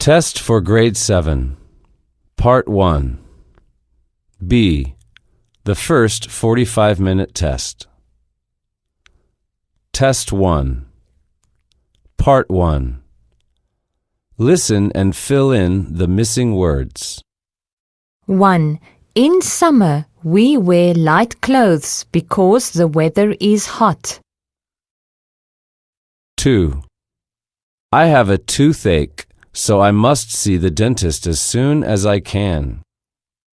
Test for Grade 7, Part 1. B. The first 45-minute test. Test 1. Part 1. Listen and fill in the missing words. 1. In summer, we wear light clothes because the weather is hot. 2. I have a toothache, so I must see the dentist as soon as I can.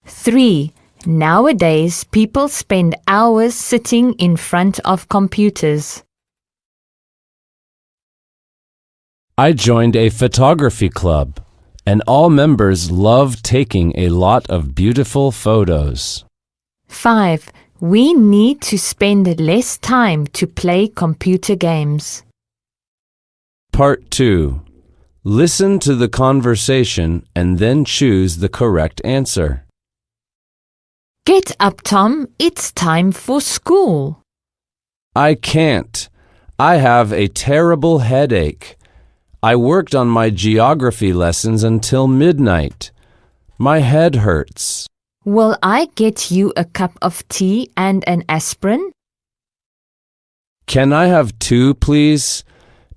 3. Nowadays, people spend hours sitting in front of computers. I joined a photography club, and all members love taking a lot of beautiful photos. 5. We need to spend less time to play computer games. Part 2. Listen to the conversation and then choose the correct answer. Get up, Tom. It's time for school. I can't. I have a terrible headache. I worked on my geography lessons until midnight. My head hurts. Will I get you a cup of tea and an aspirin? Can I have 2, please?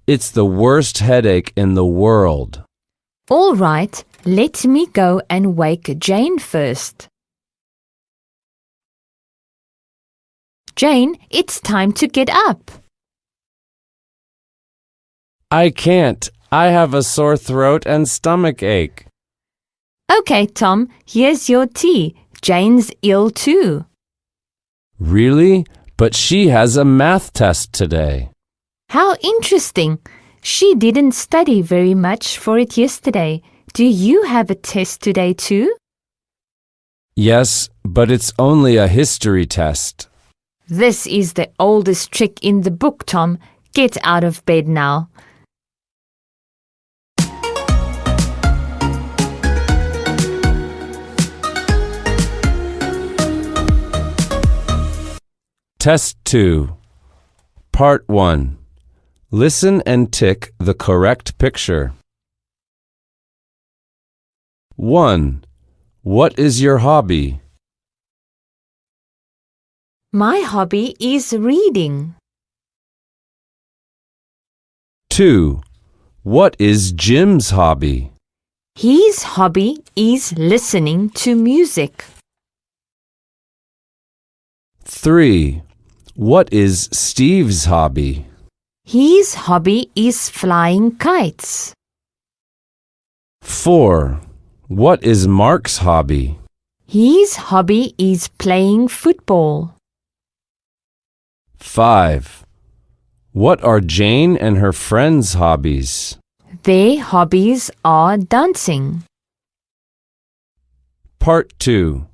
It's the worst headache in the world. All right, let me go and wake Jane first. Jane, it's time to get up. I can't. I have a sore throat and stomach ache. Okay, Tom, here's your tea. Jane's ill too. Really? But she has a math test today. How interesting. She didn't study very much for it yesterday. Do you have a test today too? Yes, but it's only a history test. This is the oldest trick in the book, Tom. Get out of bed now. Test 2. Part 1. Listen and tick the correct picture. 1. What is your hobby? My hobby is reading. 2. What is Jim's hobby? His hobby is listening to music. 3. What is Steve's hobby? His hobby is flying kites. 4. What is Mark's hobby? His hobby is playing football. 5. What are Jane and her friends' hobbies? Their hobbies are dancing. Part 2.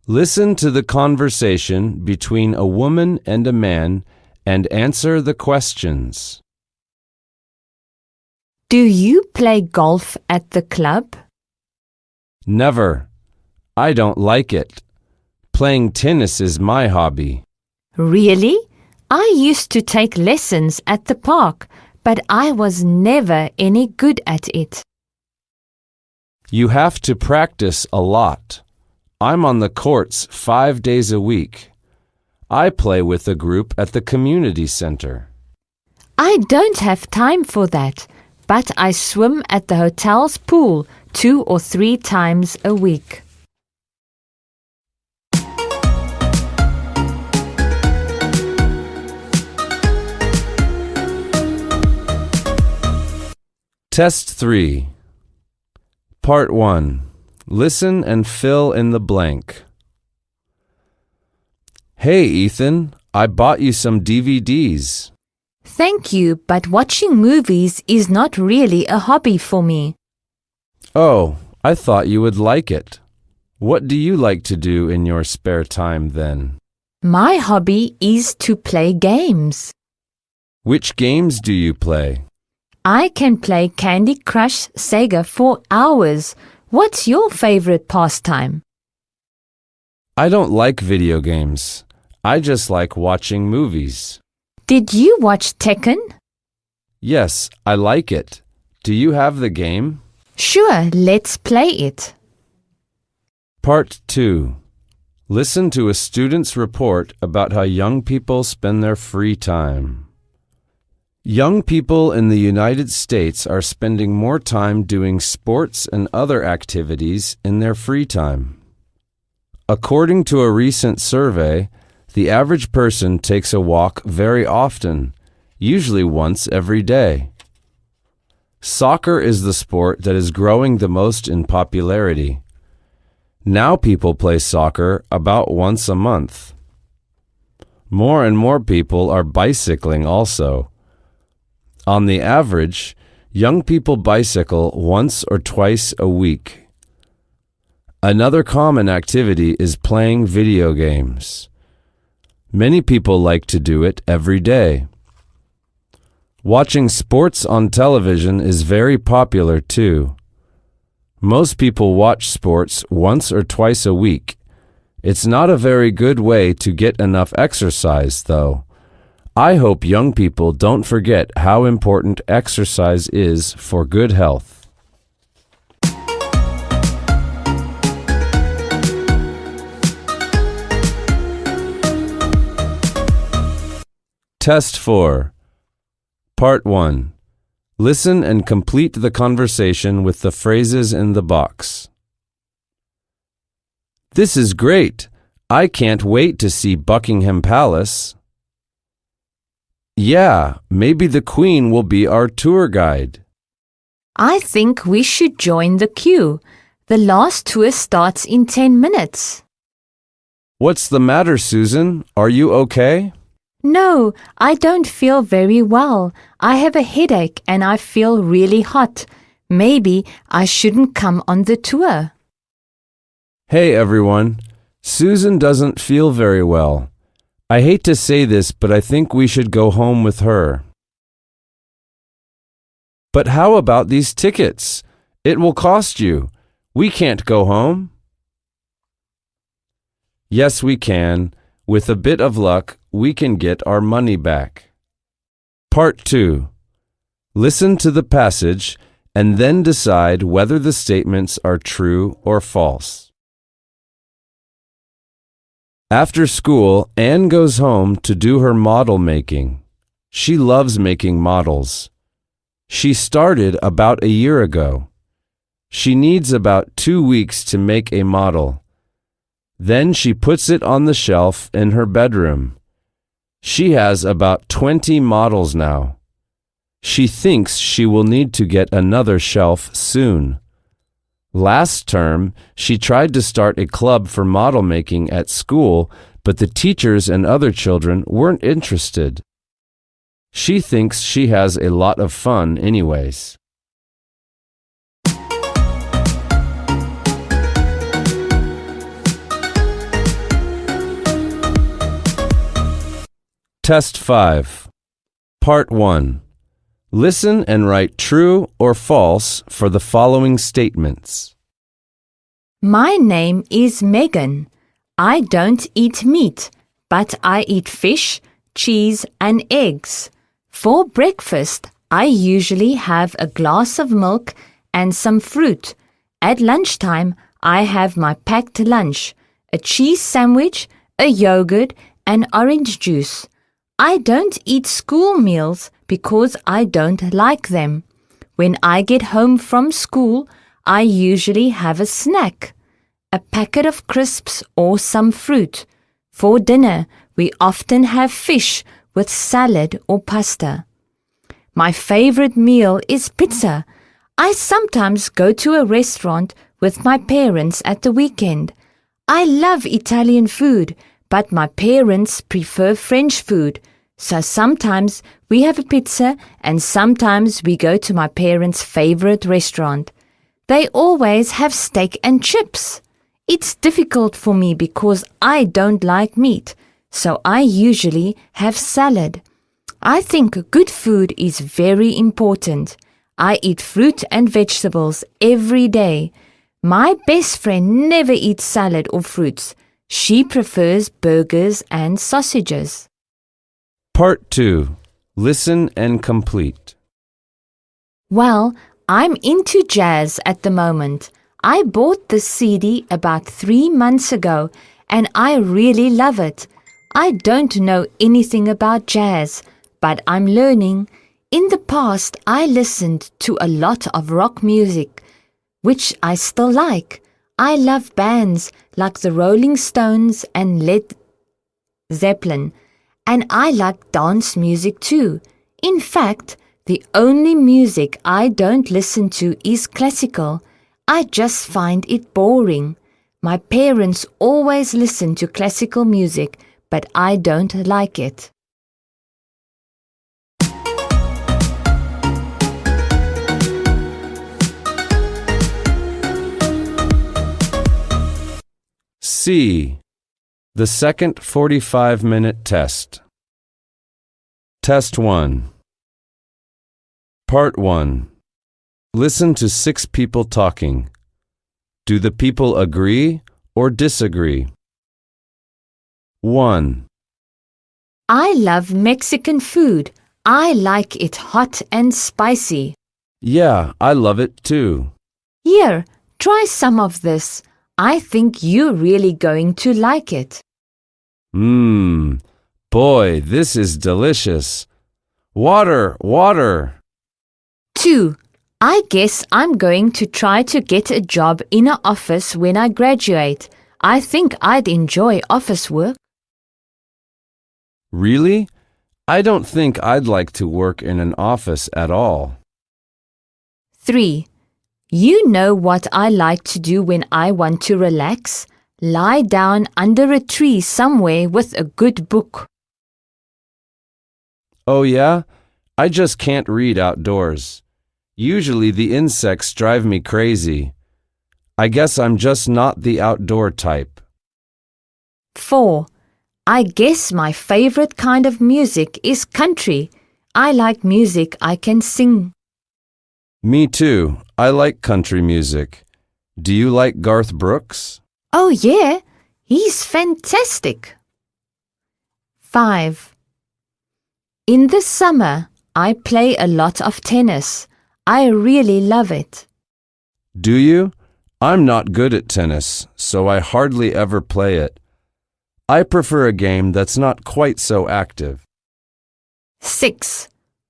Listen to the conversation between a woman and a man and answer the questions. Do you play golf at the club? Never. I don't like it. Playing tennis is my hobby. Really? I used to take lessons at the park, but I was never any good at it. You have to practice a lot. I'm on the courts 5 days a week. I play with a group at the community center. I don't have time for that, but I swim at the hotel's pool 2 or 3 times a week. Test 3. Part 1. Listen and fill in the blank. Hey, Ethan, I bought you some DVDs. Thank you, but watching movies is not really a hobby for me. Oh, I thought you would like it. What do you like to do in your spare time then? My hobby is to play games. Which games do you play? I can play Candy Crush Sega for hours. What's your favorite pastime? I don't like video games. I just like watching movies. Did you watch Tekken? Yes, I like it. Do you have the game? Sure, let's play it. Part 2. Listen to a student's report about how young people spend their free time. Young people in the United States are spending more time doing sports and other activities in their free time. According to a recent survey, the average person takes a walk very often, usually once every day. Soccer is the sport that is growing the most in popularity. Now people play soccer about once a month. More and more people are bicycling also. On the average, young people bicycle once or twice a week. Another common activity is playing video games. Many people like to do it every day. Watching sports on television is very popular too. Most people watch sports once or twice a week. It's not a very good way to get enough exercise, though. I hope young people don't forget how important exercise is for good health. Test 4. Part 1. Listen and complete the conversation with the phrases in the box. This is great. I can't wait to see Buckingham Palace. Yeah, maybe the Queen will be our tour guide. I think we should join the queue. The last tour starts in 10 minutes. What's the matter, Susan? Are you okay? No, I don't feel very well. I have a headache and I feel really hot. Maybe I shouldn't come on the tour. Hey everyone, Susan doesn't feel very well. I hate to say this, but I think we should go home with her. But how about these tickets? It will cost you. We can't go home. Yes, we can. With a bit of luck, we can get our money back. Part 2. Listen to the passage and then decide whether the statements are true or false. After school, Anne goes home to do her model making. She loves making models. She started about a year ago. She needs about 2 weeks to make a model. Then she puts it on the shelf in her bedroom. She has about 20 models now. She thinks she will need to get another shelf soon. Last term, she tried to start a club for model making at school, but the teachers and other children weren't interested. She thinks she has a lot of fun anyways. Test 5. Part 1. Listen and write true or false for the following statements. My name is Megan. I don't eat meat, but I eat fish, cheese, and eggs. For breakfast, I usually have a glass of milk and some fruit. At lunchtime, I have my packed lunch, a cheese sandwich, a yogurt, and orange juice. I don't eat school meals because I don't like them. When I get home from school, I usually have a snack, a packet of crisps or some fruit. For dinner, we often have fish with salad or pasta. My favorite meal is pizza. I sometimes go to a restaurant with my parents at the weekend. I love Italian food, but my parents prefer French food. So sometimes we have a pizza and sometimes we go to my parents' favorite restaurant. They always have steak and chips. It's difficult for me because I don't like meat, so I usually have salad. I think good food is very important. I eat fruit and vegetables every day. My best friend never eats salad or fruits. She prefers burgers and sausages. Part 2. Listen and complete. Well, I'm into jazz at the moment. I bought the CD about 3 months ago and I really love it. I don't know anything about jazz, but I'm learning. In the past, I listened to a lot of rock music, which I still like. I love bands like the Rolling Stones and Led Zeppelin, and I like dance music too. In fact, the only music I don't listen to is classical. I just find it boring. My parents always listen to classical music, but I don't like it. C. The second 45-minute test. Test 1. Part 1. Listen to 6 people talking. Do the people agree or disagree? 1. I love Mexican food. I like it hot and spicy. Yeah, I love it too. Here, try some of this. I think you're really going to like it. Boy, this is delicious. Water, water. 2. I guess I'm going to try to get a job in an office when I graduate. I think I'd enjoy office work. Really? I don't think I'd like to work in an office at all. 3. You know what I like to do when I want to relax? Lie down under a tree somewhere with a good book. Oh yeah? I just can't read outdoors. Usually the insects drive me crazy. I guess I'm just not the outdoor type. 4. I guess my favorite kind of music is country. I like music I can sing. Me too. I like country music. Do you like Garth Brooks? Oh yeah, he's fantastic. 5. In the summer, I play a lot of tennis. I really love it. Do you? I'm not good at tennis, so I hardly ever play it. I prefer a game that's not quite so active. 6.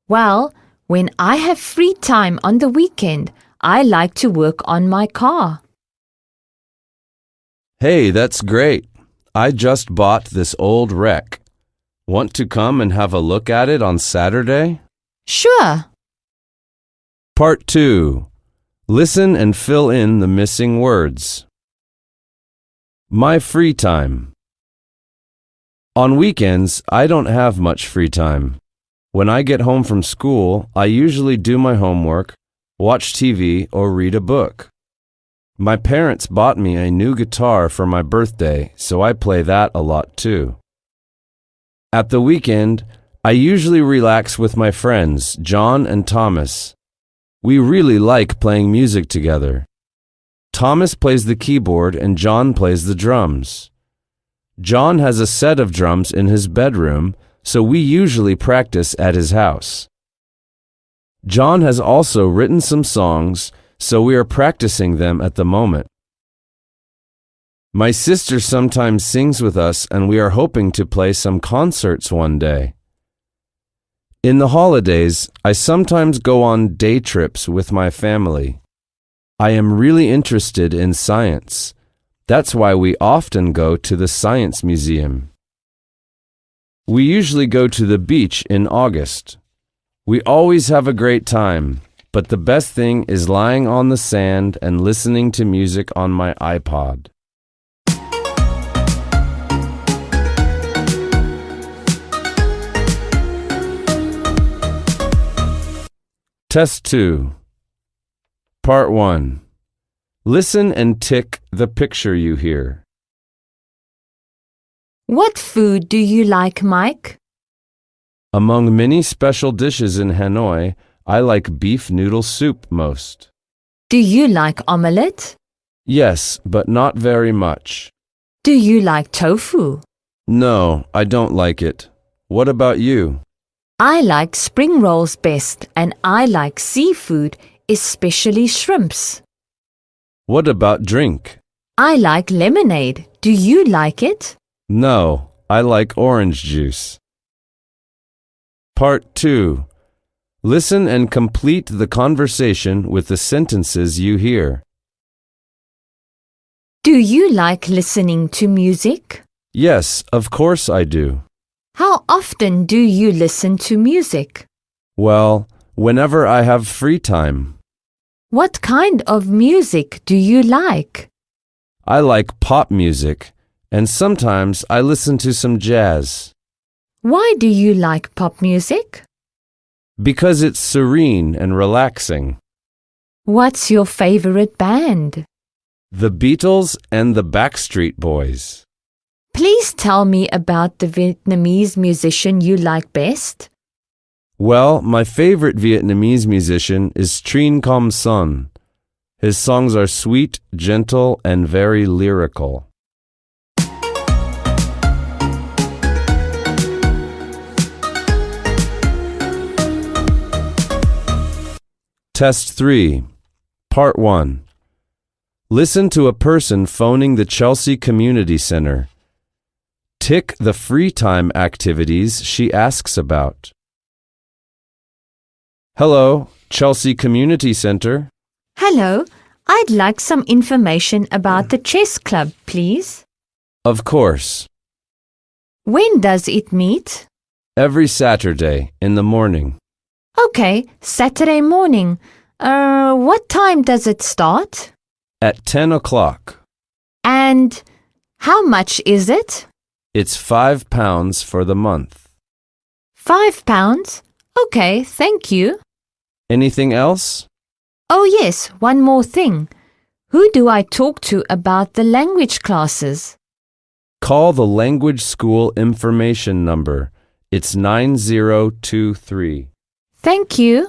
Well, when I have free time on the weekend, I like to work on my car. Hey, that's great. I just bought this old wreck. Want to come and have a look at it on Saturday? Sure. Part 2. Listen and fill in the missing words. My free time. On weekends, I don't have much free time. When I get home from school, I usually do my homework, watch TV, or read a book. My parents bought me a new guitar for my birthday, so I play that a lot too. At the weekend, I usually relax with my friends, John and Thomas. We really like playing music together. Thomas plays the keyboard and John plays the drums. John has a set of drums in his bedroom, so we usually practice at his house. John has also written some songs, so we are practicing them at the moment. My sister sometimes sings with us, and we are hoping to play some concerts one day. In the holidays, I sometimes go on day trips with my family. I am really interested in science. That's why we often go to the Science Museum. We usually go to the beach in August. We always have a great time, but the best thing is lying on the sand and listening to music on my iPod. Test 2. Part 1. Listen and tick the picture you hear. What food do you like, Mike? Among many special dishes in Hanoi, I like beef noodle soup most. Do you like omelette? Yes, but not very much. Do you like tofu? No, I don't like it. What about you? I like spring rolls best and I like seafood. especially shrimps. What about drink? I like lemonade. Do you like it? No, I like orange juice. Part 2. Listen and complete the conversation with the sentences you hear. Do you like listening to music? Yes, of course I do. How often do you listen to music? Well, whenever I have free time. What kind of music do you like? I like pop music, and sometimes I listen to some jazz. Why do you like pop music? Because it's serene and relaxing. What's your favorite band? The Beatles and the Backstreet Boys. Please tell me about the Vietnamese musician you like best. Well, my favorite Vietnamese musician is Trinh Com Son. His songs are sweet, gentle, and very lyrical. Test 3, Part 1. Listen to a person phoning the Chelsea Community Center. Tick the free time activities she asks about. Hello, Chelsea Community Center. Hello, I'd like some information about the chess club, please. Of course. When does it meet? Every Saturday in the morning. Okay, Saturday morning. What time does it start? At 10 o'clock. And how much is it? It's £5 for the month. £5? Okay, thank you. Anything else? Oh yes, one more thing. Who do I talk to about the language classes? Call the language school information number. It's 9023. Thank you.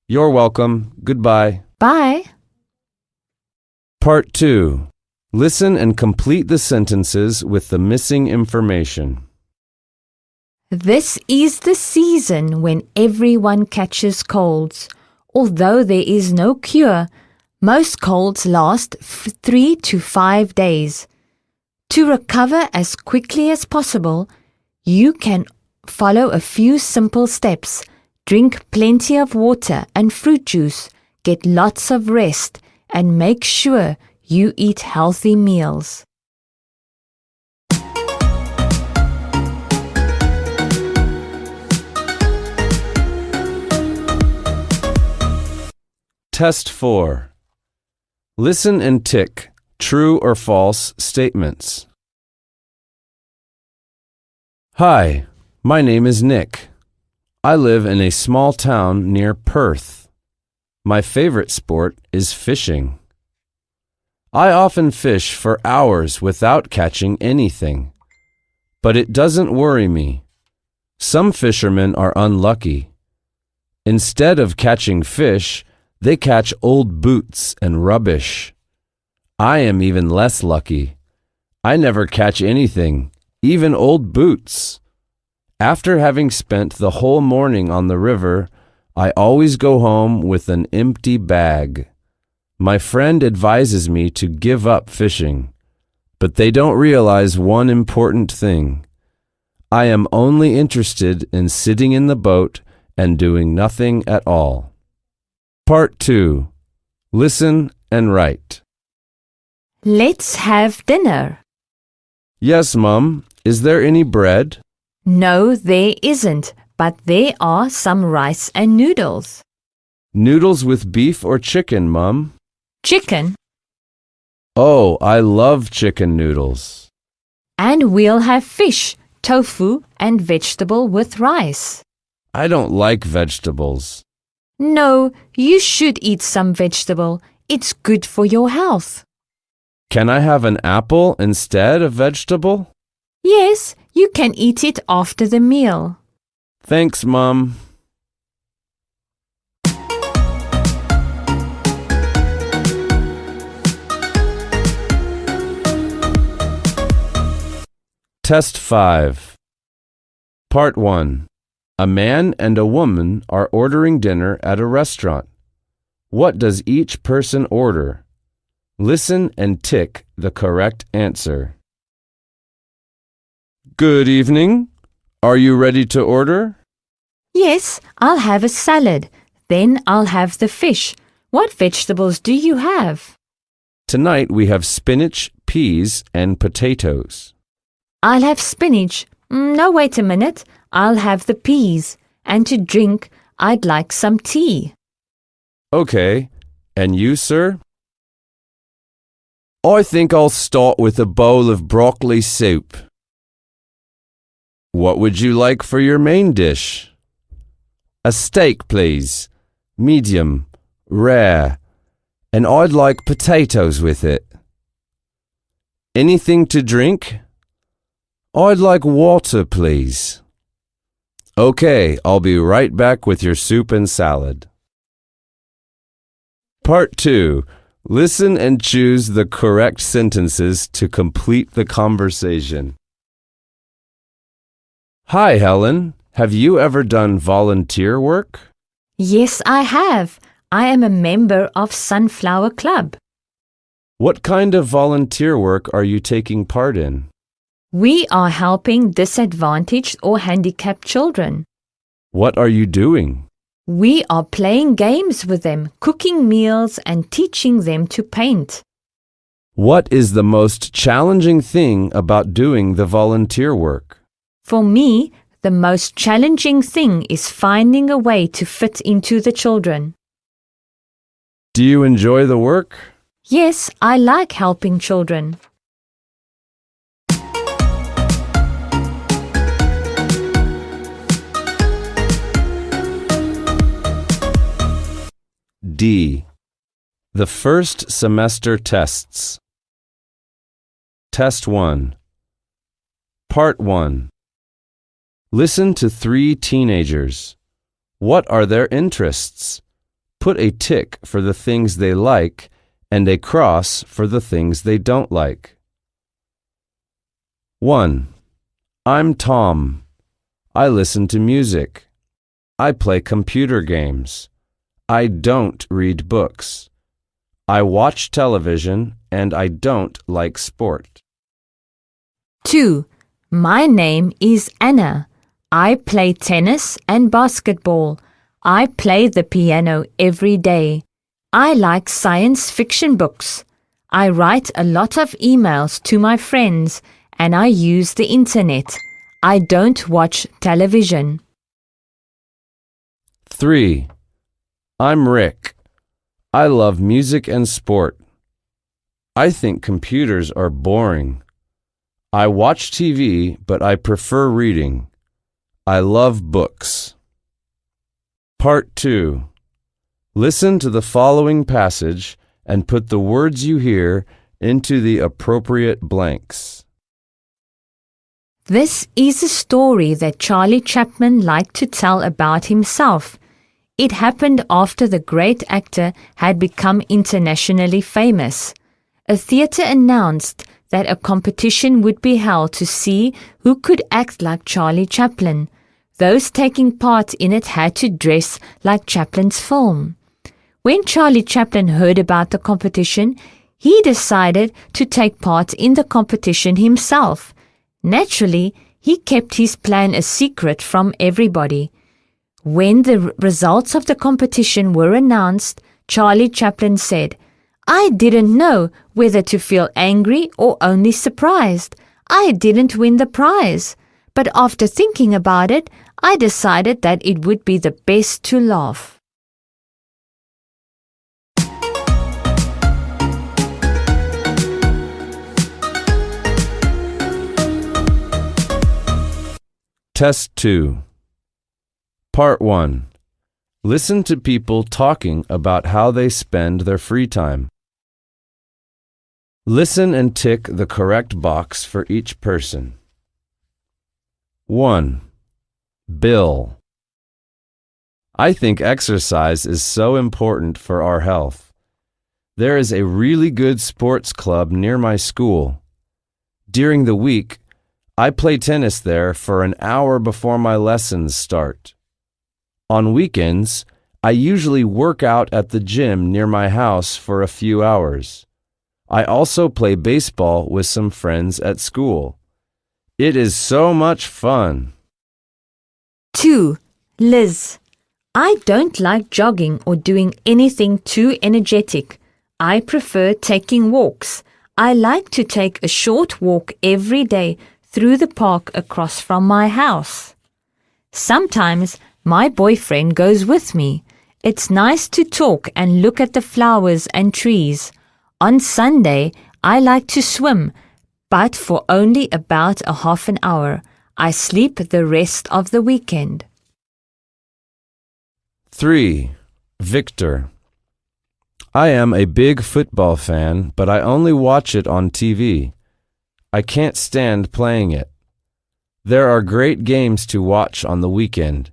You're welcome. Goodbye. Bye. Part 2. Listen and complete the sentences with the missing information. This is the season when everyone catches colds. Although there is no cure, most colds last 3 to 5 days. To recover as quickly as possible, you can follow a few simple steps. Drink plenty of water and fruit juice, get lots of rest, and make sure you eat healthy meals. Test 4. Listen and tick true or false statements. Hi, my name is Nick. I live in a small town near Perth. My favorite sport is fishing. I often fish for hours without catching anything. But it doesn't worry me. Some fishermen are unlucky. Instead of catching fish, they catch old boots and rubbish. I am even less lucky. I never catch anything, even old boots. After having spent the whole morning on the river, I always go home with an empty bag. My friend advises me to give up fishing, but they don't realize one important thing. I am only interested in sitting in the boat and doing nothing at all. Part 2. Listen and write. Let's have dinner. Yes, Mum. Is there any bread? No, there isn't, but there are some rice and noodles. Noodles with beef or chicken, Mum? Chicken. Oh, I love chicken noodles. And we'll have fish, tofu, and vegetable with rice. I don't like vegetables. No, you should eat some vegetable. It's good for your health. Can I have an apple instead of vegetable? Yes, you can eat it after the meal. Thanks, Mum. Test 5. Part 1. A man and a woman are ordering dinner at a restaurant. What does each person order? Listen and tick the correct answer. Good evening. Are you ready to order? Yes, I'll have a salad. Then I'll have the fish. What vegetables do you have? Tonight we have spinach, peas, and potatoes. I'll have spinach. No, wait a minute. I'll have the peas. And to drink, I'd like some tea. Okay. And you, sir? I think I'll start with a bowl of broccoli soup. What would you like for your main dish? A steak, please. Medium, rare. And I'd like potatoes with it. Anything to drink? I'd like water, please. Okay, I'll be right back with your soup and salad. Part 2. Listen and choose the correct sentences to complete the conversation. Hi, Helen. Have you ever done volunteer work? Yes, I have. I am a member of Sunflower Club. What kind of volunteer work are you taking part in? We are helping disadvantaged or handicapped children. What are you doing? We are playing games with them, cooking meals, and teaching them to paint. What is the most challenging thing about doing the volunteer work? For me, the most challenging thing is finding a way to fit into the children. Do you enjoy the work? Yes, I like helping children. D. The first semester tests. Test 1. Part 1. Listen to 3 teenagers. What are their interests? Put a tick for the things they like and a cross for the things they don't like. 1. I'm Tom. I listen to music. I play computer games. I don't read books. I watch television and I don't like sport. 2. My name is Anna. I play tennis and basketball. I play the piano every day. I like science fiction books. I write a lot of emails to my friends and I use the internet. I don't watch television. 3. I'm Rick. I love music and sport. I think computers are boring. I watch TV, but I prefer reading. I love books. Part 2. Listen to the following passage and put the words you hear into the appropriate blanks. This is a story that Charlie Chaplin liked to tell about himself. It happened after the great actor had become internationally famous. A theatre announced that a competition would be held to see who could act like Charlie Chaplin. Those taking part in it had to dress like Chaplin's film. When Charlie Chaplin heard about the competition, he decided to take part in the competition himself. Naturally, he kept his plan a secret from everybody. When the results of the competition were announced, Charlie Chaplin said, "I didn't know whether to feel angry or only surprised. I didn't win the prize. But after thinking about it, I decided that it would be the best to laugh." Test 2. Part 1. Listen to people talking about how they spend their free time. Listen and tick the correct box for each person. 1. Bill. I think exercise is so important for our health. There is a really good sports club near my school. During the week, I play tennis there for an hour before my lessons start. On weekends, I usually work out at the gym near my house for a few hours. I also play baseball with some friends at school. It is so much fun. 2. Liz. I don't like jogging or doing anything too energetic. I prefer taking walks. I like to take a short walk every day through the park across from my house. Sometimes my boyfriend goes with me. It's nice to talk and look at the flowers and trees. On Sunday, I like to swim, but for only about a half an hour. I sleep the rest of the weekend. 3. Victor. I am a big football fan, but I only watch it on TV. I can't stand playing it. There are great games to watch on the weekend.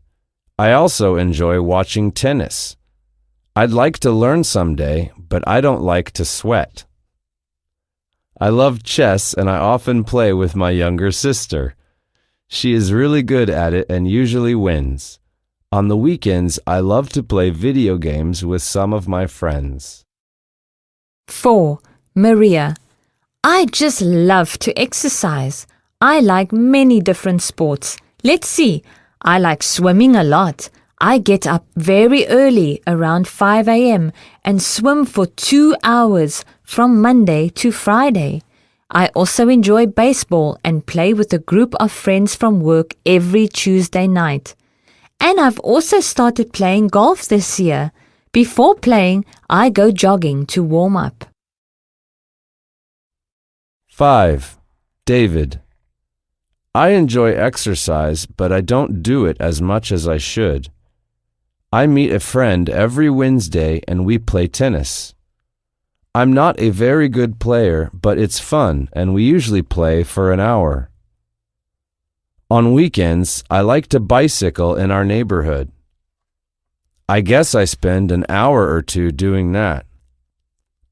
I also enjoy watching tennis. I'd like to learn someday, but I don't like to sweat. I love chess and I often play with my younger sister. She is really good at it and usually wins. On the weekends, I love to play video games with some of my friends. 4. Maria. I just love to exercise. I like many different sports. Let's see. I like swimming a lot. I get up very early, around 5 a.m., and swim for 2 hours from Monday to Friday. I also enjoy baseball and play with a group of friends from work every Tuesday night. And I've also started playing golf this year. Before playing, I go jogging to warm up. 5. David. I enjoy exercise, but I don't do it as much as I should. I meet a friend every Wednesday and we play tennis. I'm not a very good player, but it's fun and we usually play for an hour. On weekends, I like to bicycle in our neighborhood. I guess I spend an hour or two doing that.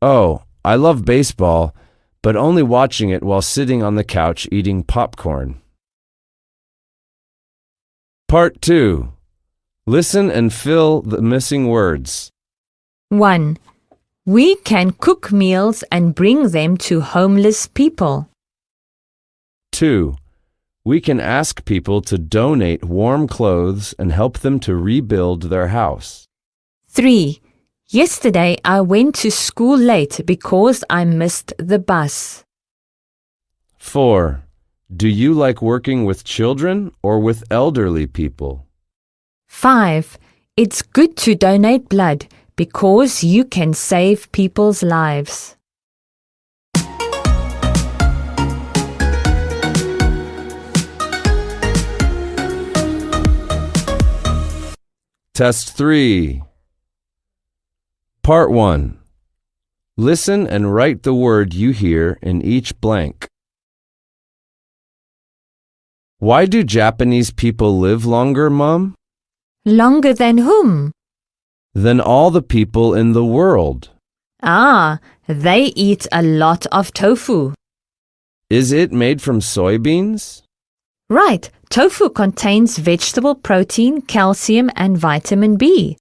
Oh, I love baseball, but only watching it while sitting on the couch eating popcorn. Part 2. Listen and fill the missing words. 1. We can cook meals and bring them to homeless people. 2. We can ask people to donate warm clothes and help them to rebuild their house. 3. Yesterday I went to school late because I missed the bus. 4. Do you like working with children or with elderly people? 5. It's good to donate blood because you can save people's lives. Test 3. Part 1. Listen and write the word you hear in each blank. Why do Japanese people live longer, Mom? Longer than whom? Than all the people in the world. Ah, they eat a lot of tofu. Is it made from soybeans? Right, tofu contains vegetable protein, calcium, and vitamin B.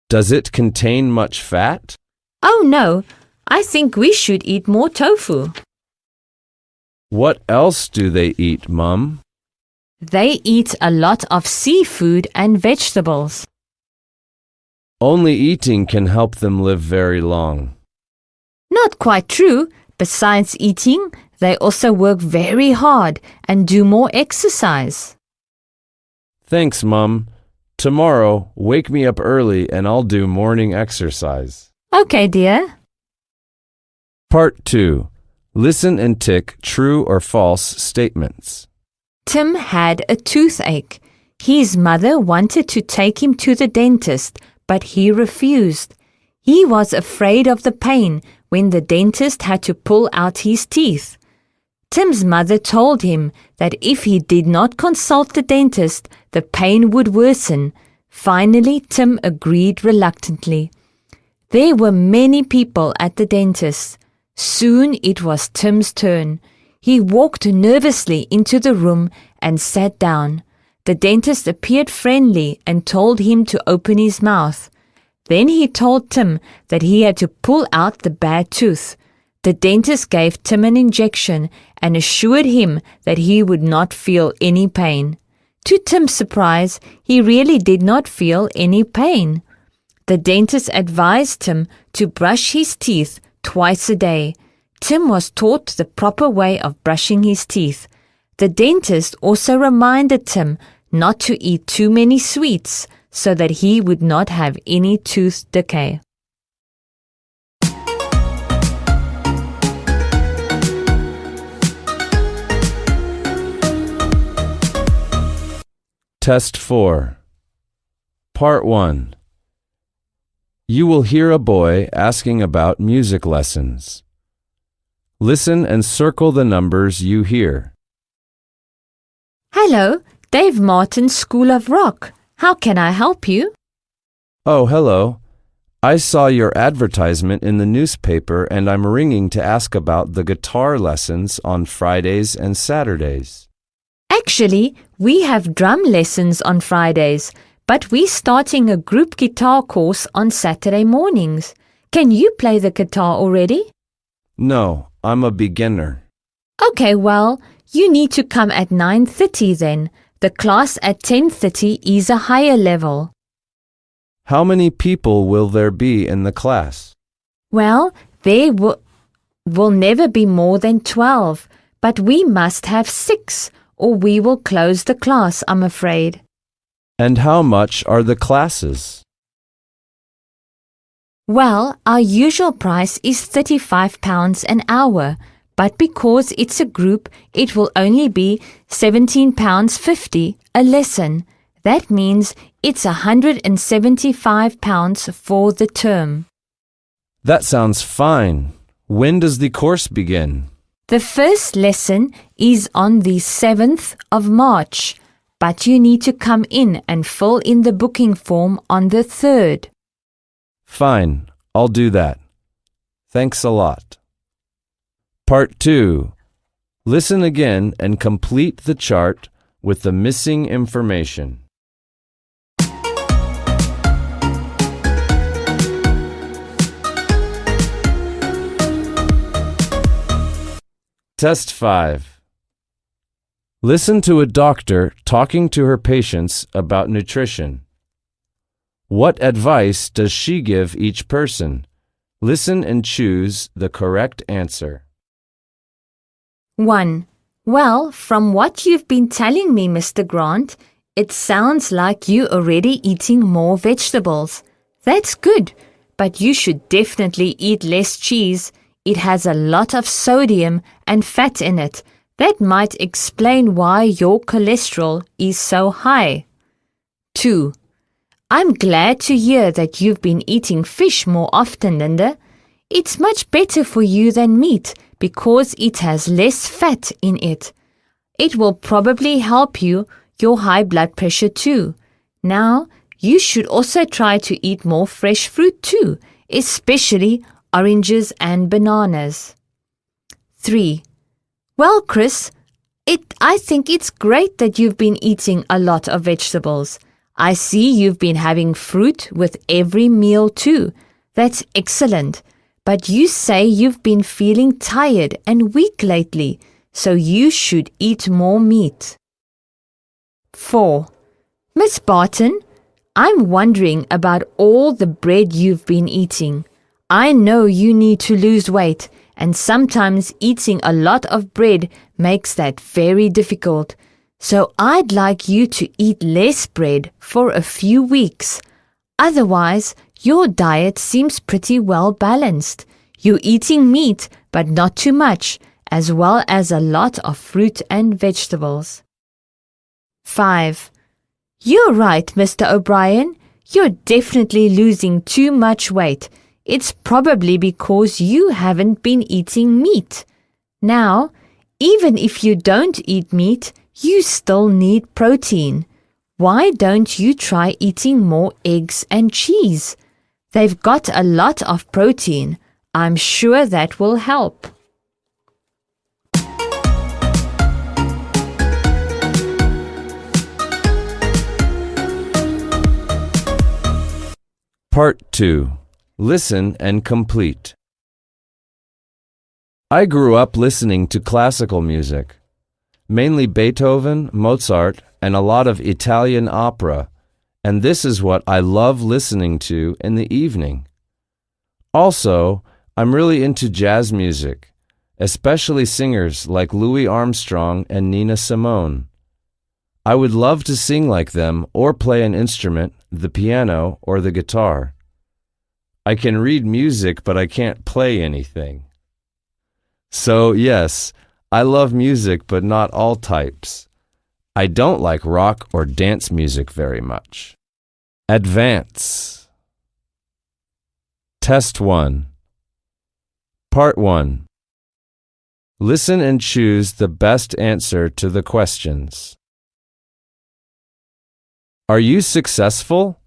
Does it contain much fat? Oh no, I think we should eat more tofu. What else do they eat, Mum? They eat a lot of seafood and vegetables. Only eating can help them live very long. Not quite true. Besides eating, they also work very hard and do more exercise. Thanks, Mum. Tomorrow, wake me up early and I'll do morning exercise. Okay, dear. Part 2. Listen and tick true or false statements. Tim had a toothache. His mother wanted to take him to the dentist, but he refused. He was afraid of the pain when the dentist had to pull out his teeth. Tim's mother told him that if he did not consult the dentist, the pain would worsen. Finally, Tim agreed reluctantly. There were many people at the dentist. Soon it was Tim's turn. He walked nervously into the room and sat down. The dentist appeared friendly and told him to open his mouth. Then he told Tim that he had to pull out the bad tooth. The dentist gave Tim an injection and assured him that he would not feel any pain. To Tim's surprise, he really did not feel any pain. The dentist advised Tim to brush his teeth twice a day. Tim was taught the proper way of brushing his teeth. The dentist also reminded Tim not to eat too many sweets so that he would not have any tooth decay. Test 4. Part 1. You will hear a boy asking about music lessons. Listen and circle the numbers you hear. Hello, Dave Martin School of Rock. How can I help you? Oh, hello. I saw your advertisement in the newspaper and I'm ringing to ask about the guitar lessons on Fridays and Saturdays. Actually, we have drum lessons on Fridays, but we're starting a group guitar course on Saturday mornings. Can you play the guitar already? No, I'm a beginner. Okay, well, you need to come at 9:30 then. The class at 10:30 is a higher level. How many people will there be in the class? Well, there will never be more than 12, but we must have 6, or we will close the class, I'm afraid. And how much are the classes? Well, our usual price is £35 an hour, but because it's a group, it will only be £17.50 a lesson. That means it's £175 for the term. That sounds fine. When does the course begin? The first lesson is on the 7th of March, but you need to come in and fill in the booking form on the 3rd. Fine, I'll do that. Thanks a lot. Part 2. Listen again and complete the chart with the missing information. Test 5. Listen to a doctor talking to her patients about nutrition. What advice does she give each person? Listen and choose the correct answer. 1. Well, from what you've been telling me, Mr. Grant, it sounds like you're already eating more vegetables. That's good, but you should definitely eat less cheese. It has a lot of sodium and fat in it. That might explain why your cholesterol is so high. 2. I'm glad to hear that you've been eating fish more often, Linda. It's much better for you than meat because it has less fat in it. It will probably help your high blood pressure too. Now, you should also try to eat more fresh fruit too, especially oranges and bananas. 3. Well, Chris, I think it's great that you've been eating a lot of vegetables. I see you've been having fruit with every meal too. That's excellent. But you say you've been feeling tired and weak lately, so you should eat more meat. 4. Miss Barton, I'm wondering about all the bread you've been eating. I know you need to lose weight, and sometimes eating a lot of bread makes that very difficult. So I'd like you to eat less bread for a few weeks. Otherwise, your diet seems pretty well balanced. You're eating meat, but not too much, as well as a lot of fruit and vegetables. 5. You're right, Mr. O'Brien. You're definitely losing too much weight. It's probably because you haven't been eating meat. Now, even if you don't eat meat, you still need protein. Why don't you try eating more eggs and cheese? They've got a lot of protein. I'm sure that will help. Part 2. Listen and complete. I grew up listening to classical music, mainly Beethoven, Mozart, and a lot of Italian opera, and this is what I love listening to in the evening. Also, I'm really into jazz music, especially singers like Louis Armstrong and Nina Simone. I would love to sing like them or play an instrument, the piano or the guitar. I can read music, but I can't play anything. So, yes, I love music, but not all types. I don't like rock or dance music very much. Advance. Test 1. Part 1. Listen and choose the best answer to the questions. Are you successful?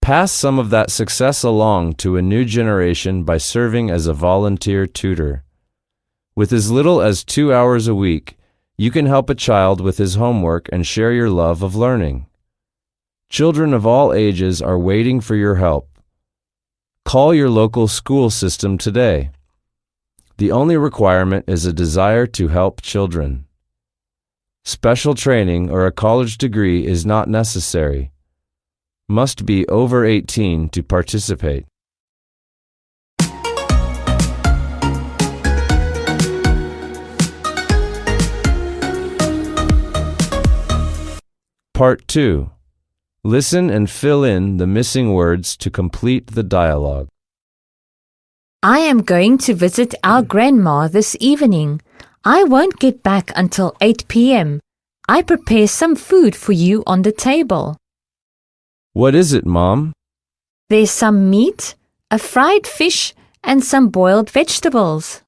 Pass some of that success along to a new generation by serving as a volunteer tutor. With as little as 2 hours a week, you can help a child with his homework and share your love of learning. Children of all ages are waiting for your help. Call your local school system today. The only requirement is a desire to help children. Special training or a college degree is not necessary. Must be over 18 to participate. Part 2. Listen and fill in the missing words to complete the dialogue. I am going to visit our grandma this evening. I won't get back until 8 p.m. I prepare some food for you on the table. What is it, Mom? There's some meat, a fried fish, and some boiled vegetables.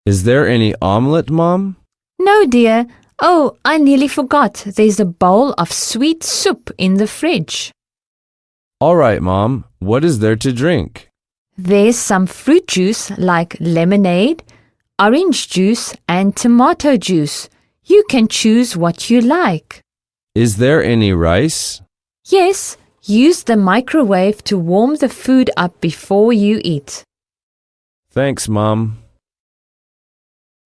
Is there any omelet, Mom? No, dear. Oh, I nearly forgot. There's a bowl of sweet soup in the fridge. All right, Mom. What is there to drink? There's some fruit juice like lemonade, orange juice, and tomato juice. You can choose what you like. Is there any rice? Yes, use the microwave to warm the food up before you eat. Thanks, Mom.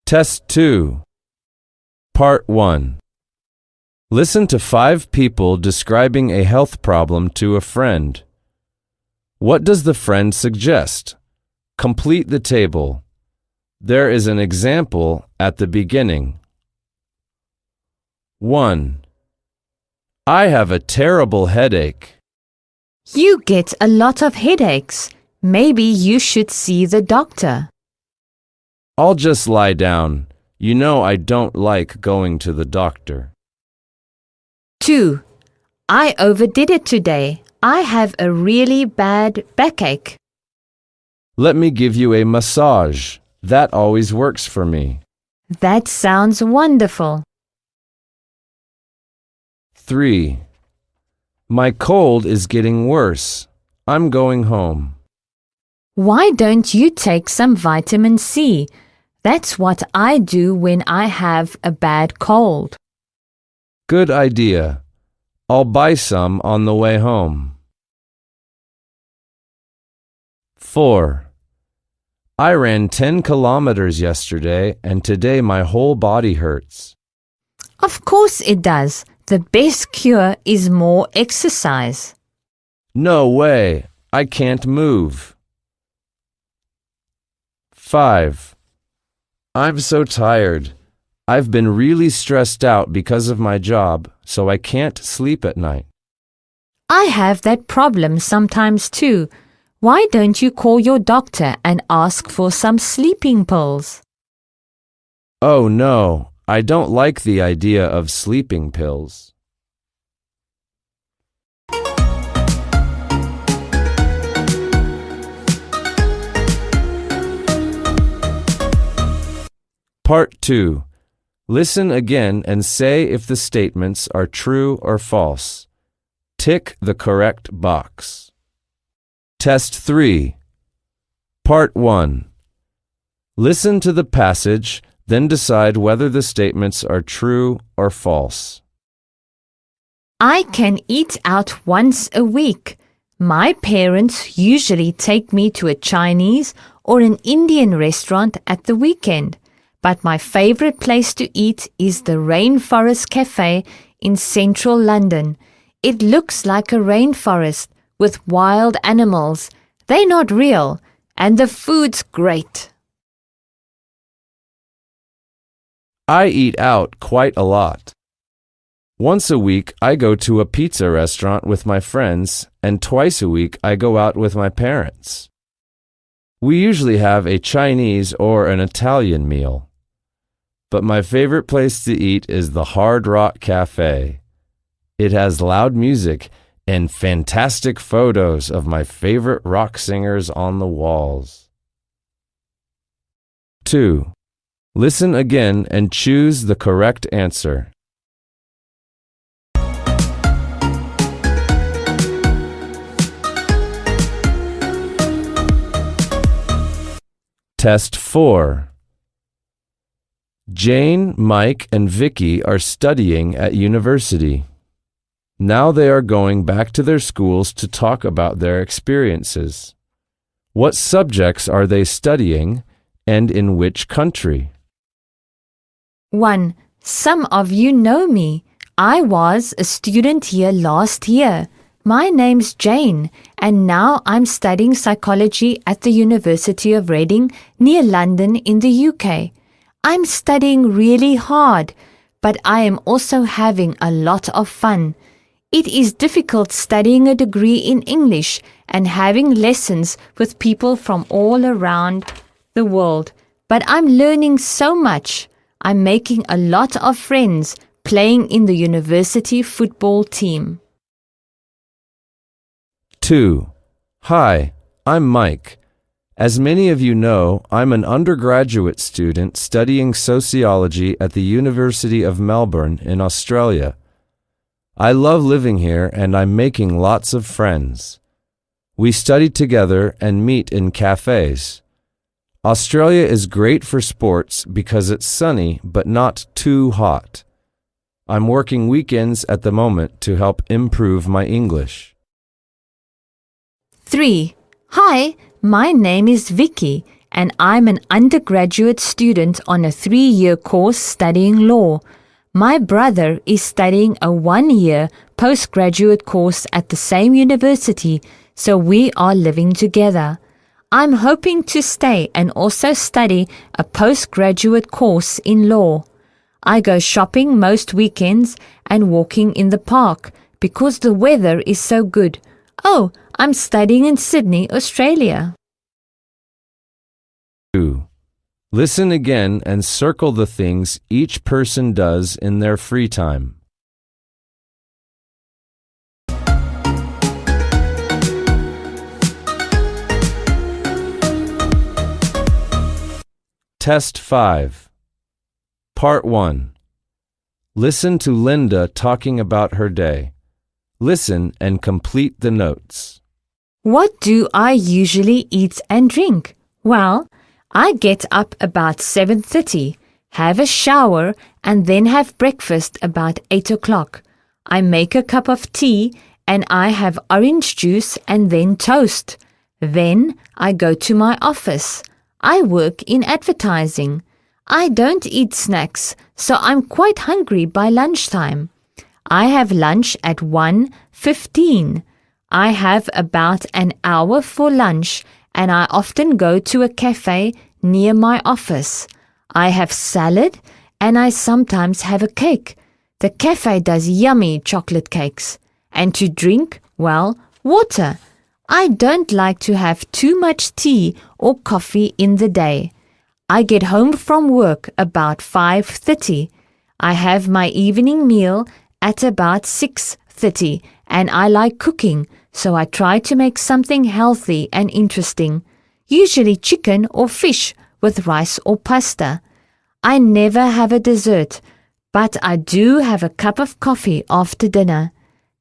Test 2. Part 1. Listen to 5 people describing a health problem to a friend. What does the friend suggest? Complete the table. There is an example at the beginning. 1. I have a terrible headache. You get a lot of headaches. Maybe you should see the doctor. I'll just lie down. You know I don't like going to the doctor. 2. I overdid it today. I have a really bad backache. Let me give you a massage. That always works for me. That sounds wonderful. 3. My cold is getting worse. I'm going home. Why don't you take some vitamin C? That's what I do when I have a bad cold. Good idea. I'll buy some on the way home. 4. I ran 10 kilometers yesterday and today my whole body hurts. Of course it does. The best cure is more exercise. No way. I can't move. 5. I'm so tired. I've been really stressed out because of my job, so I can't sleep at night. I have that problem sometimes too. Why don't you call your doctor and ask for some sleeping pills? Oh no, I don't like the idea of sleeping pills. Part 2. Listen again and say if the statements are true or false. Tick the correct box. Test 3. Part 1. Listen to the passage, then decide whether the statements are true or false. I can eat out once a week. My parents usually take me to a Chinese or an Indian restaurant at the weekend, but my favorite place to eat is the Rainforest Cafe in central London. It looks like a rainforest with wild animals. They're not real, and the food's great. I eat out quite a lot. Once a week, I go to a pizza restaurant with my friends, and twice a week, I go out with my parents. We usually have a Chinese or an Italian meal. But my favorite place to eat is the Hard Rock Cafe. It has loud music and fantastic photos of my favorite rock singers on the walls. 2. Listen again and choose the correct answer. Test 4. Jane, Mike, and Vicky are studying at university. Now they are going back to their schools to talk about their experiences. What subjects are they studying, and in which country? 1. Some of you know me. I was a student here last year. My name's Jane, and now I'm studying psychology at the University of Reading near London in the UK. I'm studying really hard, but I am also having a lot of fun. It is difficult studying a degree in English and having lessons with people from all around the world, but I'm learning so much. I'm making a lot of friends playing in the university football team. 2. Hi, I'm Mike. As many of you know, I'm an undergraduate student studying sociology at the University of Melbourne in Australia. I love living here and I'm making lots of friends. We study together and meet in cafes. Australia is great for sports because it's sunny but not too hot. I'm working weekends at the moment to help improve my English. 3. Hi, my name is Vicky, and I'm an undergraduate student on a 3-year course studying law. My brother is studying a 1-year postgraduate course at the same university, so we are living together. I'm hoping to stay and also study a postgraduate course in law. I go shopping most weekends and walking in the park because the weather is so good. Oh, I'm studying in Sydney, Australia. 2. Listen again and circle the things each person does in their free time. Test 5. Part 1. Listen to Linda talking about her day. Listen and complete the notes. What do I usually eat and drink? Well, I get up about 7:30, have a shower, and then have breakfast about 8 o'clock. I make a cup of tea and I have orange juice and then toast. Then I go to my office. I work in advertising. I don't eat snacks, so I'm quite hungry by lunchtime. I have lunch at 1:15. I have about an hour for lunch and I often go to a cafe near my office. I have salad and I sometimes have a cake. The cafe does yummy chocolate cakes. And to drink, well, water. I don't like to have too much tea or coffee in the day. I get home from work about 5:30. I have my evening meal at about 6:30 and I like cooking, so I try to make something healthy and interesting, usually chicken or fish with rice or pasta. I never have a dessert, but I do have a cup of coffee after dinner.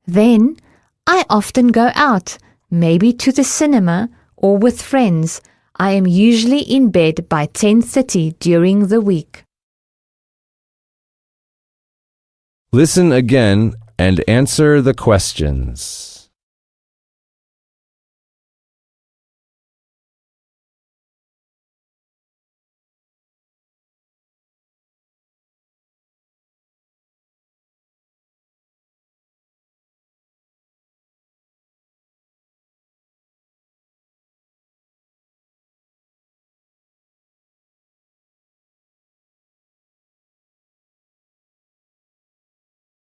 Then I often go out, maybe to the cinema or with friends. I am usually in bed by 10:30 during the week. Listen again and answer the questions.